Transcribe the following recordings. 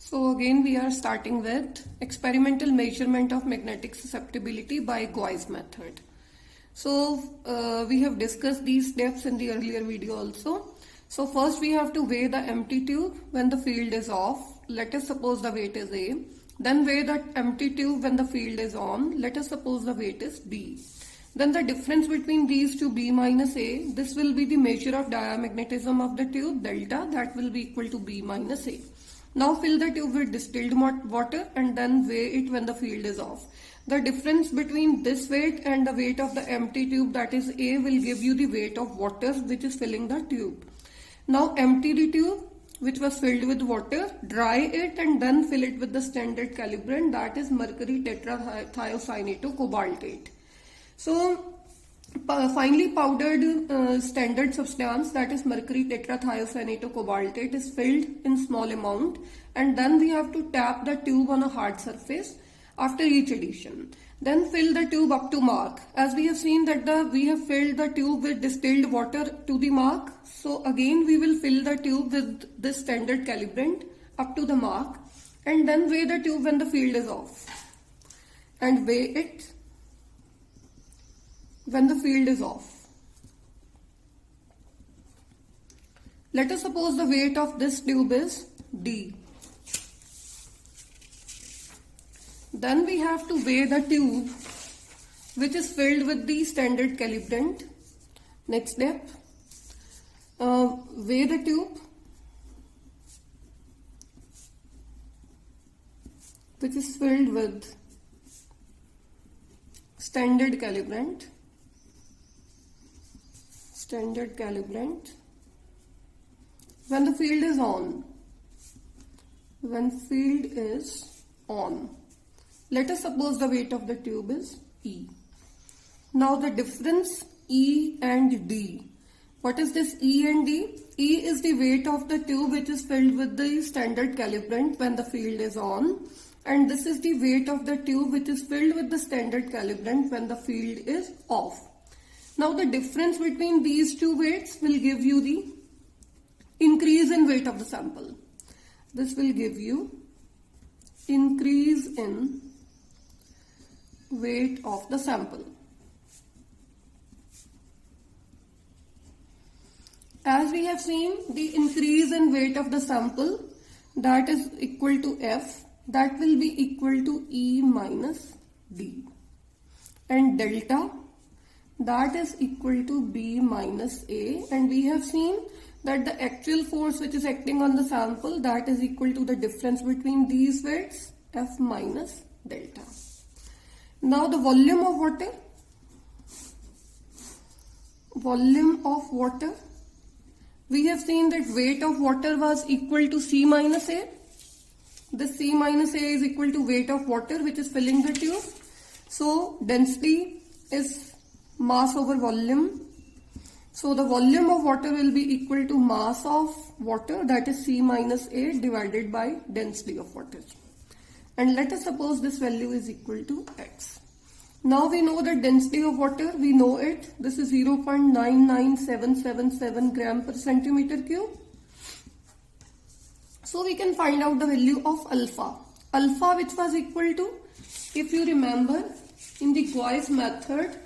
So again we are starting with experimental measurement of magnetic susceptibility by Gauss method. So we have discussed these steps in the earlier video also. So first we have to weigh the empty tube when the field is off. Let us suppose the weight is A. Then weigh the empty tube when the field is on. Let us suppose the weight is B. Then the difference between these two, B minus A, this will be the measure of diamagnetism of the tube, delta, that will be equal to B minus A. Now fill the tube with distilled water and then weigh it when the field is off. The difference between this weight and the weight of the empty tube, that is A, will give you the weight of water which is filling the tube. Now empty the tube which was filled with water, dry it and then fill it with the standard calibrant, that is mercury tetrathiocyanatocobaltate. So finely powdered standard substance, that is mercury tetrathiocyanatocobaltate, is filled in small amount, and then we have to tap the tube on a hard surface after each addition. Then fill the tube up to mark. As we have seen that we have filled the tube with distilled water to the mark. So again we will fill the tube with this standard calibrant up to the mark and then weigh the tube when the field is off. And weigh it when the field is off. Let us suppose the weight of this tube is D. Then we have to weigh the tube which is filled with the standard calibrant. Next step, weigh the tube which is filled with standard calibrant. When the field is on. Let us suppose the weight of the tube is E. Now the difference E and D. What is this E and D? E is the weight of the tube which is filled with the standard calibrant when the field is on. And this is the weight of the tube which is filled with the standard calibrant when the field is off. Now the difference between these two weights will give you the increase in weight of the sample. This will give you increase in weight of the sample. As we have seen, the increase in weight of the sample, that is equal to F, that will be equal to E minus D. And delta, that is equal to B minus A. And we have seen that the actual force which is acting on the sample, that is equal to the difference between these weights, F minus delta. Now the volume of water, we have seen that weight of water was equal to C minus A. This C minus A is equal to weight of water which is filling the tube. So density is mass over volume. So the volume of water will be equal to mass of water, that is C minus A divided by density of water. And let us suppose this value is equal to X. Now we know the density of water, we know it. This is 0.99777 gram per centimeter cube. So we can find out the value of alpha. Alpha which was equal to, if you remember, in the Gauss method,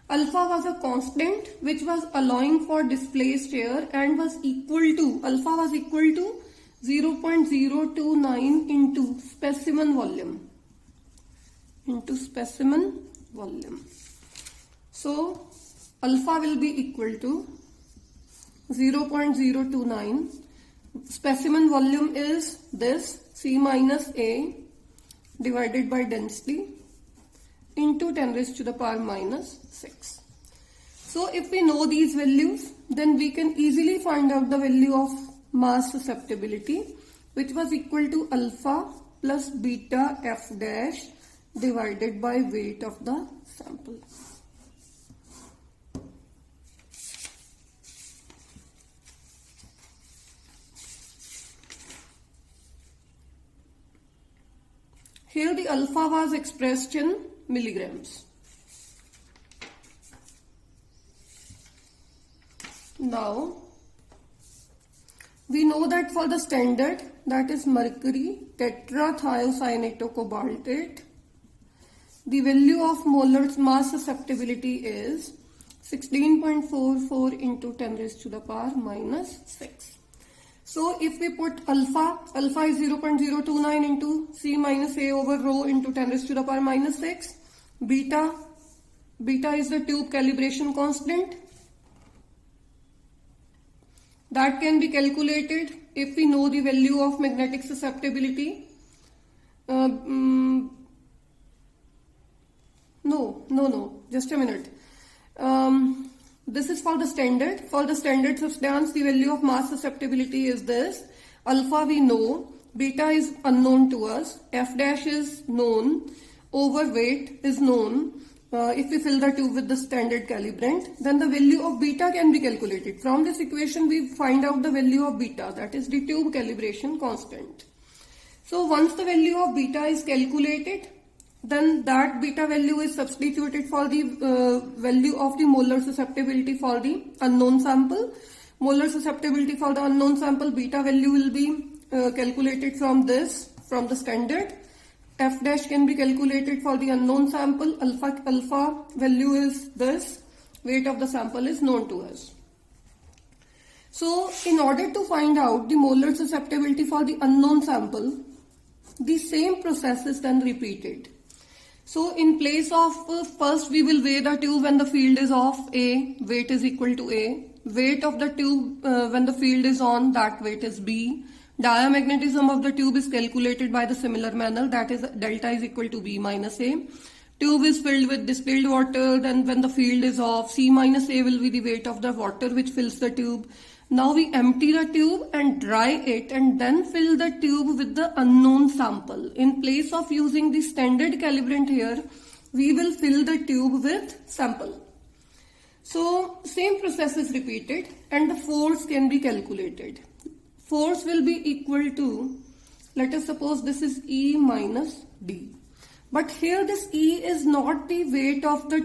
alpha was a constant which was allowing for displaced air and was equal to, alpha was equal to 0.029 into specimen volume. So alpha will be equal to 0.029. Specimen volume is this C minus A divided by density into 10 raised to the power minus 6. So if we know these values, then we can easily find out the value of mass susceptibility, which was equal to alpha plus beta F dash divided by weight of the sample. Here the alpha was expressed in milligrams. Now We know that for the standard, that is mercury tetrathiocyanatocobaltate, the value of molar mass susceptibility is 16.44 into 10 raised to the power minus 6. So if we put alpha is 0.029 into C minus A over rho into 10 raised to the power minus 6. Beta is the tube calibration constant. That can be calculated if we know the value of magnetic susceptibility. No, just a minute. This is for the standard. For the standard substance, the value of mass susceptibility is this. Alpha we know, beta is unknown to us, F dash is known, overweight is known. If we fill the tube with the standard calibrant, then the value of beta can be calculated. From this equation, we find out the value of beta, that is the tube calibration constant. So once the value of beta is calculated, then that beta value is substituted for the value of the molar susceptibility for the unknown sample. Molar susceptibility for the unknown sample, beta value will be calculated from the standard. F dash can be calculated for the unknown sample. Alpha value is this. Weight of the sample is known to us. So in order to find out the molar susceptibility for the unknown sample, the same process is then repeated. So in place of first we will weigh the tube when the field is off, A, weight is equal to A. Weight of the tube when the field is on, that weight is B. Diamagnetism of the tube is calculated by the similar manner, that is delta is equal to B minus A. Tube is filled with distilled water, then when the field is off, C minus A will be the weight of the water which fills the tube. Now we empty the tube and dry it and then fill the tube with the unknown sample. In place of using the standard calibrant here, we will fill the tube with sample. So same process is repeated and the force can be calculated. Force will be equal to, let us suppose this is E minus D. But here this E is not the weight of the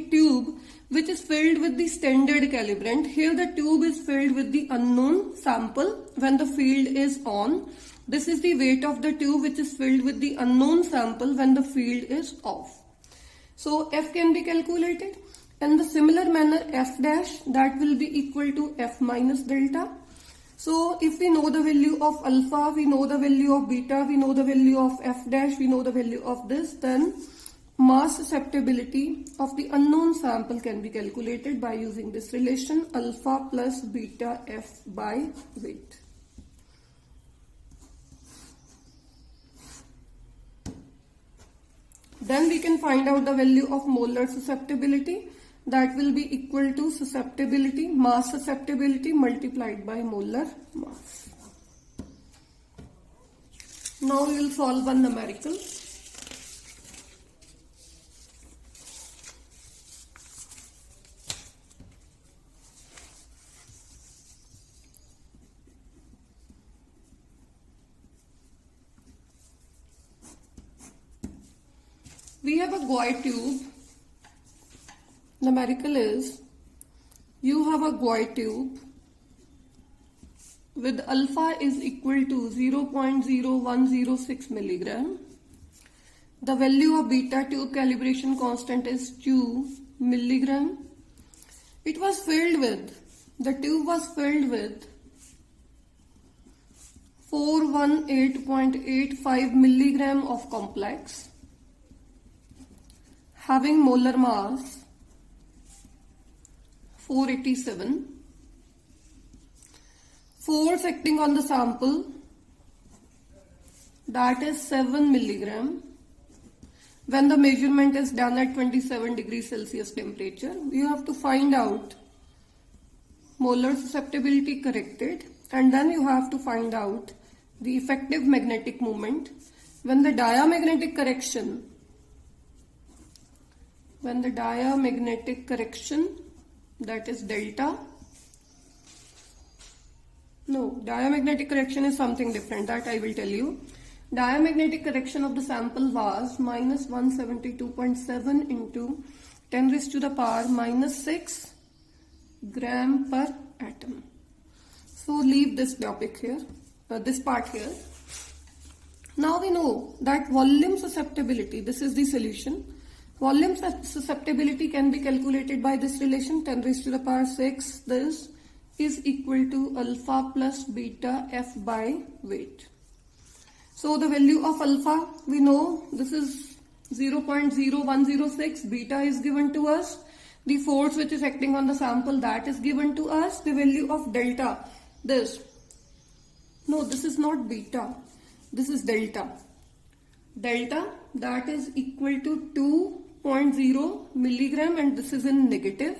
tube which is filled with the standard calibrant. Here the tube is filled with the unknown sample when the field is on. This is the weight of the tube which is filled with the unknown sample when the field is off. So F can be calculated. In the similar manner, F dash, that will be equal to F minus delta. So if we know the value of alpha, we know the value of beta, we know the value of F dash, we know the value of this, then mass susceptibility of the unknown sample can be calculated by using this relation alpha plus beta F by weight. Then we can find out the value of molar susceptibility. That will be equal to susceptibility, mass susceptibility multiplied by molar mass. Now we will solve one numerical. We have a Gouy tube. Numerical is, you have a Gouy tube with alpha is equal to 0.0106 milligram. The value of beta tube calibration constant is 2 milligram. The tube was filled with 418.85 milligram of complex having molar mass 487. Force acting on the sample, that is 7 milligram. When the measurement is done at 27 degrees Celsius temperature, you have to find out molar susceptibility corrected, and then you have to find out the effective magnetic moment. When the diamagnetic correction, that is delta. No, diamagnetic correction is something different, that I will tell you. Diamagnetic correction of the sample was minus 172.7 into 10 raised to the power minus 6 gram per atom. So leave this topic here, this part here. Now we know that volume susceptibility, this is the solution. Volume susceptibility can be calculated by this relation, 10 raised to the power 6. This is equal to alpha plus beta F by weight. So the value of alpha, we know this is 0.0106. Beta is given to us. The force which is acting on the sample, that is given to us. The value of delta, this. No, this is not beta. This is delta. Delta, that is equal to 2.0 milligram, and this is in negative.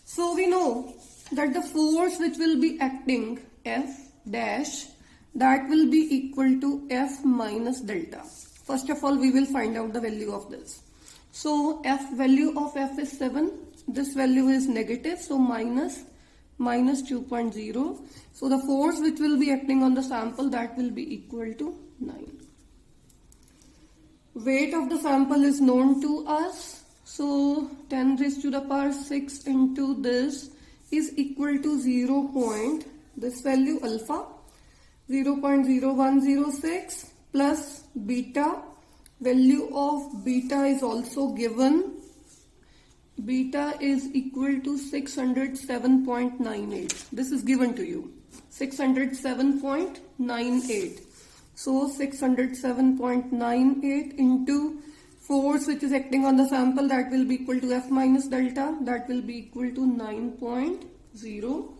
So we know that the force which will be acting, F dash, that will be equal to F minus delta. First of all, we will find out the value of this. So value of F is 7. This value is negative, so minus 2.0. So the force which will be acting on the sample, that will be equal to 9. Weight of the sample is known to us. So 10 raised to the power 6 into this is equal to this value alpha, 0.0106 plus beta. Value of beta is also given. Beta is equal to 607.98. This is given to you. 607.98. So 607.98 into force which is acting on the sample, that will be equal to F minus delta. That will be equal to 9.0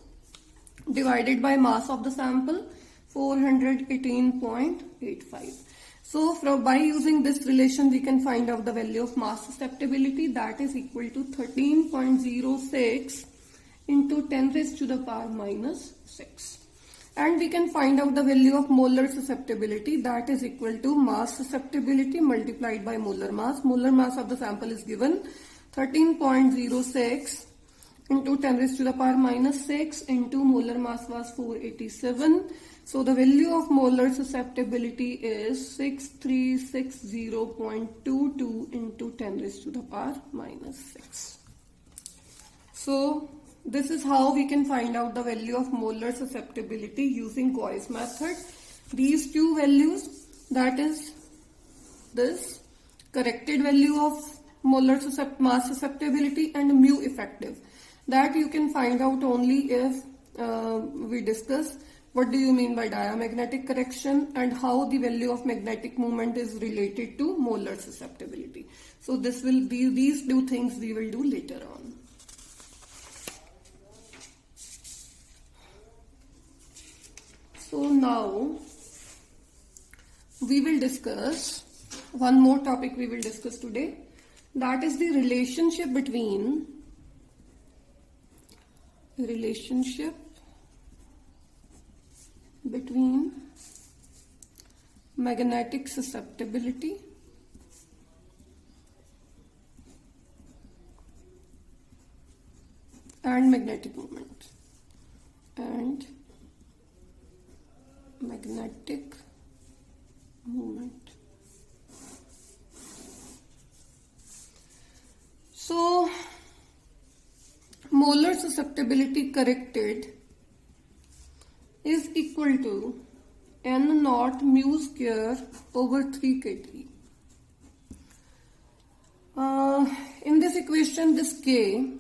divided by mass of the sample, 418.85. So by using this relation, we can find out the value of mass susceptibility, that is equal to 13.06 into 10 raised to the power minus 6. And we can find out the value of molar susceptibility, that is equal to mass susceptibility multiplied by molar mass. Molar mass of the sample is given 13.06 into 10 raised to the power minus 6 into molar mass was 487. So the value of molar susceptibility is 6360.22 into 10 raised to the power minus 6. So this is how we can find out the value of molar susceptibility using Gauss method. These two values, that is this corrected value of molar mass susceptibility and mu effective, that you can find out only if we discuss what do you mean by diamagnetic correction and how the value of magnetic moment is related to molar susceptibility. So these two things we will do later on. So now we will discuss one more topic we will discuss today, that is the relationship between magnetic susceptibility and magnetic moment So molar susceptibility corrected is equal to n naught mu square over 3 kT. In this equation, this K,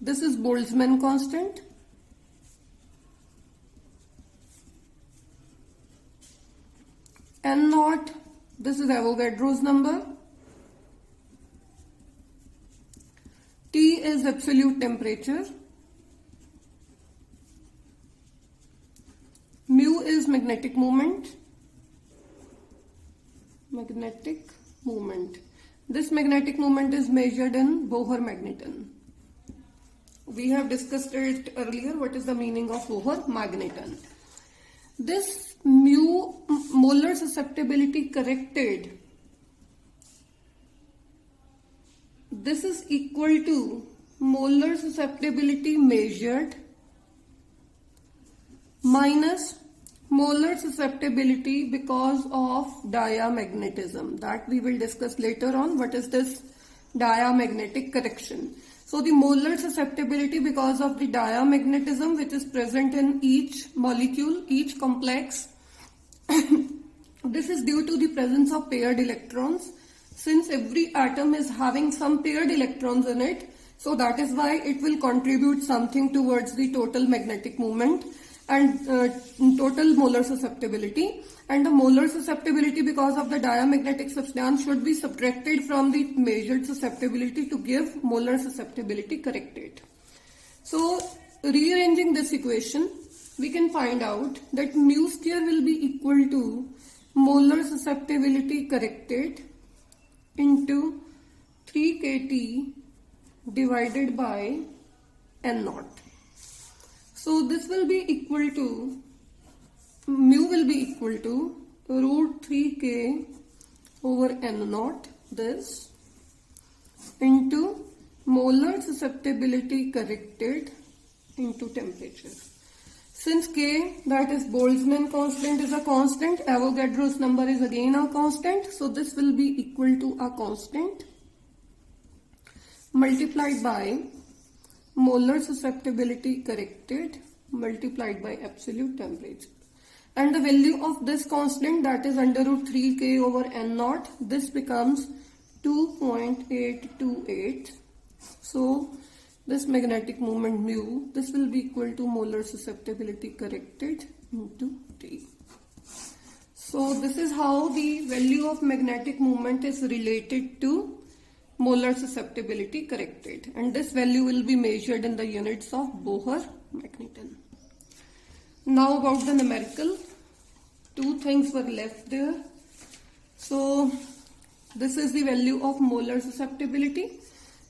this is Boltzmann constant. N naught, this is Avogadro's number. T is absolute temperature. Mu is magnetic moment. This magnetic moment is measured in Bohr magneton. We have discussed it earlier. What is the meaning of Bohr magneton? This mu molar susceptibility corrected, this is equal to molar susceptibility measured minus molar susceptibility because of diamagnetism. That we will discuss later on. What is this diamagnetic correction? So the molar susceptibility because of the diamagnetism which is present in each molecule, each complex. This is due to the presence of paired electrons. Since every atom is having some paired electrons in it, so that is why it will contribute something towards the total magnetic moment and total molar susceptibility. And the molar susceptibility because of the diamagnetic substance should be subtracted from the measured susceptibility to give molar susceptibility corrected. So rearranging this equation, we can find out that mu square will be equal to molar susceptibility corrected into 3 kT divided by N naught. So this will be equal to, mu will be equal to root 3K over N naught, this, into molar susceptibility corrected into temperature. Since K, that is Boltzmann constant, is a constant, Avogadro's number is again a constant, so this will be equal to a constant multiplied by molar susceptibility corrected multiplied by absolute temperature. And the value of this constant, that is under root 3K over N naught, this becomes 2.828. So this magnetic moment mu, this will be equal to molar susceptibility corrected into T. So this is how the value of magnetic moment is related to molar susceptibility corrected, and this value will be measured in the units of Bohr magneton. Now about the numerical, two things were left there. So this is the value of molar susceptibility.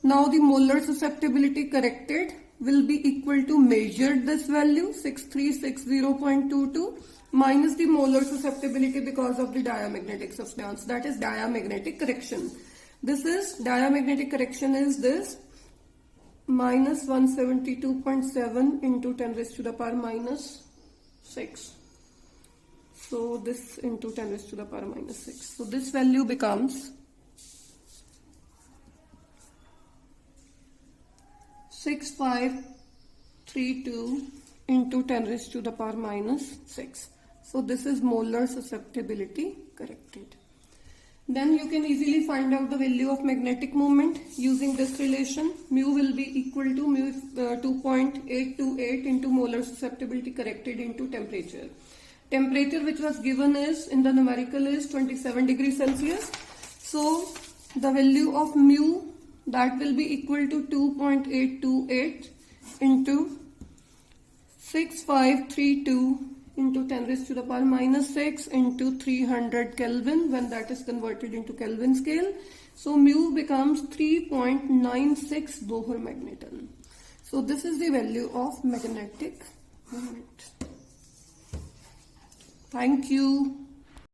Now the molar susceptibility corrected will be equal to measured this value 6360.22 minus the molar susceptibility because of the diamagnetic substance, that is diamagnetic correction. This is diamagnetic correction is this minus 172.7 into 10 raised to the power minus 6. So this into 10 raised to the power minus 6. So this value becomes 6532 into 10 raised to the power minus 6. So this is molar susceptibility corrected. Then you can easily find out the value of magnetic moment using this relation. Mu will be equal to 2.828 into molar susceptibility corrected into temperature. Temperature which was given is in the numerical is 27 degrees Celsius. So the value of mu, that will be equal to 2.828 into 6532 into 10 raised to the power minus 6 into 300 Kelvin when that is converted into Kelvin scale. So mu becomes 3.96 Bohr magneton. So this is the value of magnetic moment. Thank you.